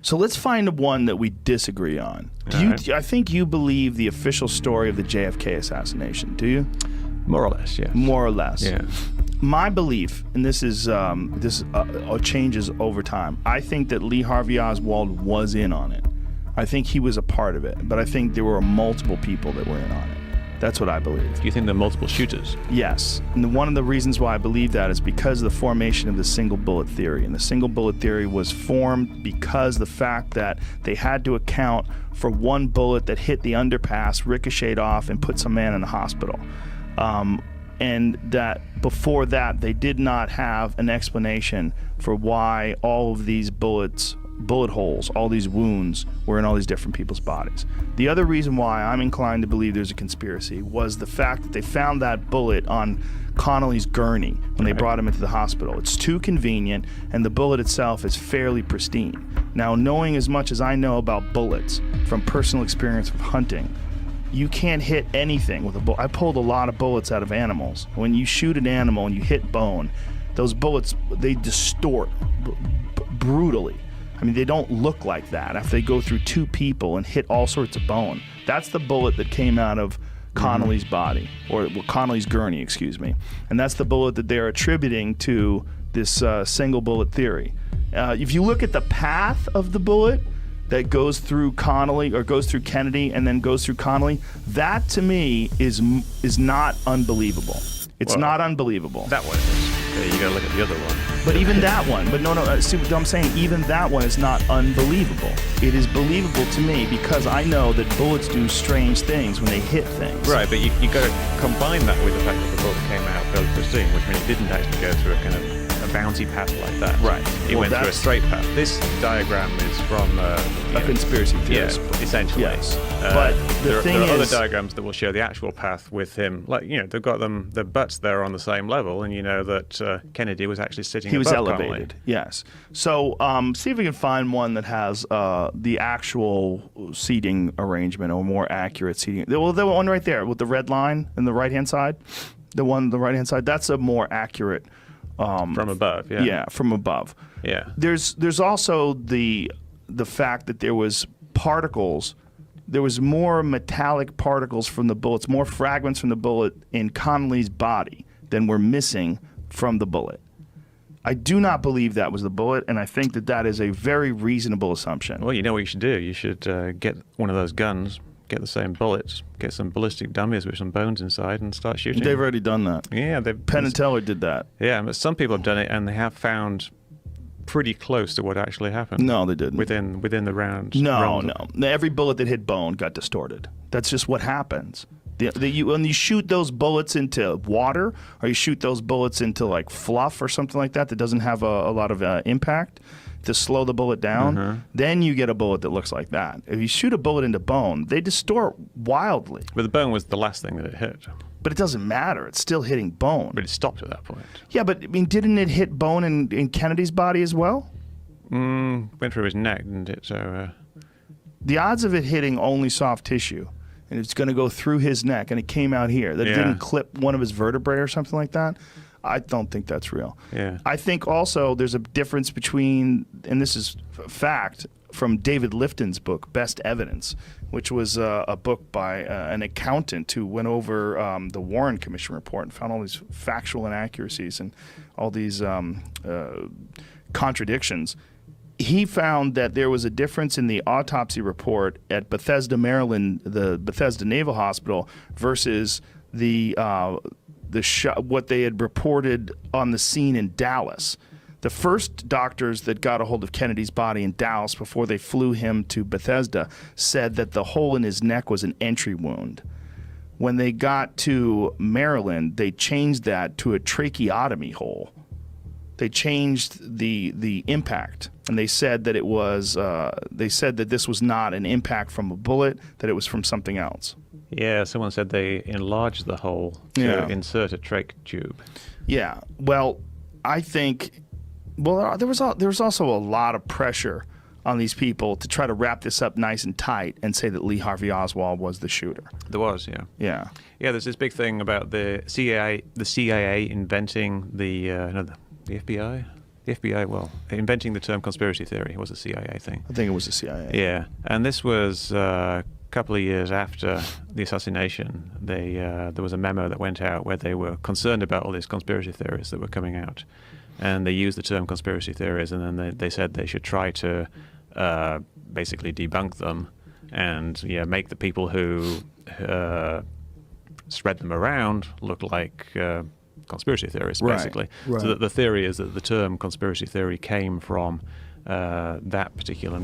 So let's find one that we disagree on. I think you believe the official story of the JFK assassination, do you? More or less, yes. More or less. Yeah. My belief, and this changes over time, I think that Lee Harvey Oswald was in on it. I think he was a part of it, but I think there were multiple people that were in on it. That's what I believe. Do you think there are multiple shooters? Yes. And one of the reasons why I believe that is because of the formation of the single bullet theory. And the single bullet theory was formed because the fact that they had to account for one bullet that hit the underpass, ricocheted off, and put some man in the hospital. And that before that, they did not have an explanation for why all of these bullet holes, all these wounds were in all these different people's bodies. The other reason why I'm inclined to believe there's a conspiracy was the fact that they found that bullet on Connolly's gurney when they brought him into the hospital. It's too convenient, and the bullet itself is fairly pristine. Now, knowing as much as I know about bullets from personal experience of hunting, you can't hit anything with a bullet. I pulled a lot of bullets out of animals. When you shoot an animal and you hit bone, those bullets, they distort brutally. I mean, they don't look like that after they go through two people and hit all sorts of bone. That's the bullet that came out of Connolly's body, or Connolly's gurney, excuse me. And that's the bullet that they're attributing to this single bullet theory. If you look at the path of the bullet that goes through Connolly, or goes through Kennedy and then goes through Connolly, that to me is not unbelievable. It's not unbelievable. That one is. Yeah, you gotta look at the other one. But even that one, see what I'm saying? Even that one is not unbelievable. It is believable to me because I know that bullets do strange things when they hit things. Right, but you got to combine that with the fact that the bullet came out fairly pristine, which means it didn't actually go through a kind of a bouncy path like that. Right. It went through a straight path. This diagram is from a conspiracy theorist. Yeah, essentially. Yes. But there are other diagrams that will show the actual path with him. Like, they've got the butts there on the same level, and you know that Kennedy was actually sitting above elevated. Connolly. Yes. So see if we can find one that has the actual seating arrangement, or more accurate seating. Well, the one right there with the red line on the right-hand side, the one on the right-hand side, that's a more accurate. From above, yeah. Yeah, from above. Yeah. There's also the fact that there was particles. There was more metallic particles from the bullets, more fragments from the bullet in Connolly's body than were missing from the bullet. I do not believe that was the bullet, and I think that is a very reasonable assumption. Well, you know what you should do? You should get one of those guns, get the same bullets, get some ballistic dummies with some bones inside, and start shooting. They've already done that. Yeah, Penn and Teller did that. Yeah, but some people have done it, and they have found pretty close to what actually happened. No, they didn't. Within the round. No. Every bullet that hit bone got distorted. That's just what happens. When you shoot those bullets into water, or you shoot those bullets into like fluff or something like that doesn't have a lot of impact to slow the bullet down, then you get a bullet that looks like that. If you shoot a bullet into bone, they distort wildly. But the bone was the last thing that it hit. But it doesn't matter. It's still hitting bone. But it stopped at that point. Yeah, but I mean, didn't it hit bone in Kennedy's body as well? Went through his neck, didn't it? So the odds of it hitting only soft tissue, and it's going to go through his neck, and it came out here, that it didn't clip one of his vertebrae or something like that, I don't think that's real. Yeah. I think also there's a difference between, and this is fact, from David Lifton's book, Best Evidence, which was a book by an accountant who went over the Warren Commission report and found all these factual inaccuracies and all these contradictions. He found that there was a difference in the autopsy report at Bethesda, Maryland, the Bethesda Naval Hospital, versus what they had reported on the scene in Dallas. The first doctors that got a hold of Kennedy's body in Dallas before they flew him to Bethesda said that the hole in his neck was an entry wound. When they got to Maryland, they changed that to a tracheotomy hole. They changed the impact, and they said that it was this was not an impact from a bullet, that it was from something else. Yeah, someone said they enlarged the hole to insert a trach tube. Yeah, well, I think, there was also a lot of pressure on these people to try to wrap this up nice and tight and say that Lee Harvey Oswald was the shooter. There was, yeah. Yeah. Yeah, there's this big thing about the CIA inventing the FBI. The FBI, well, inventing the term conspiracy theory was a CIA thing. I think it was the CIA. Yeah, and this was a couple of years after the assassination. There was a memo that went out where they were concerned about all these conspiracy theories that were coming out, and they used the term conspiracy theories, and then they said they should try to basically debunk them and make the people who spread them around look like conspiracy theorists, basically. Right. So that the theory is that the term conspiracy theory came from that particular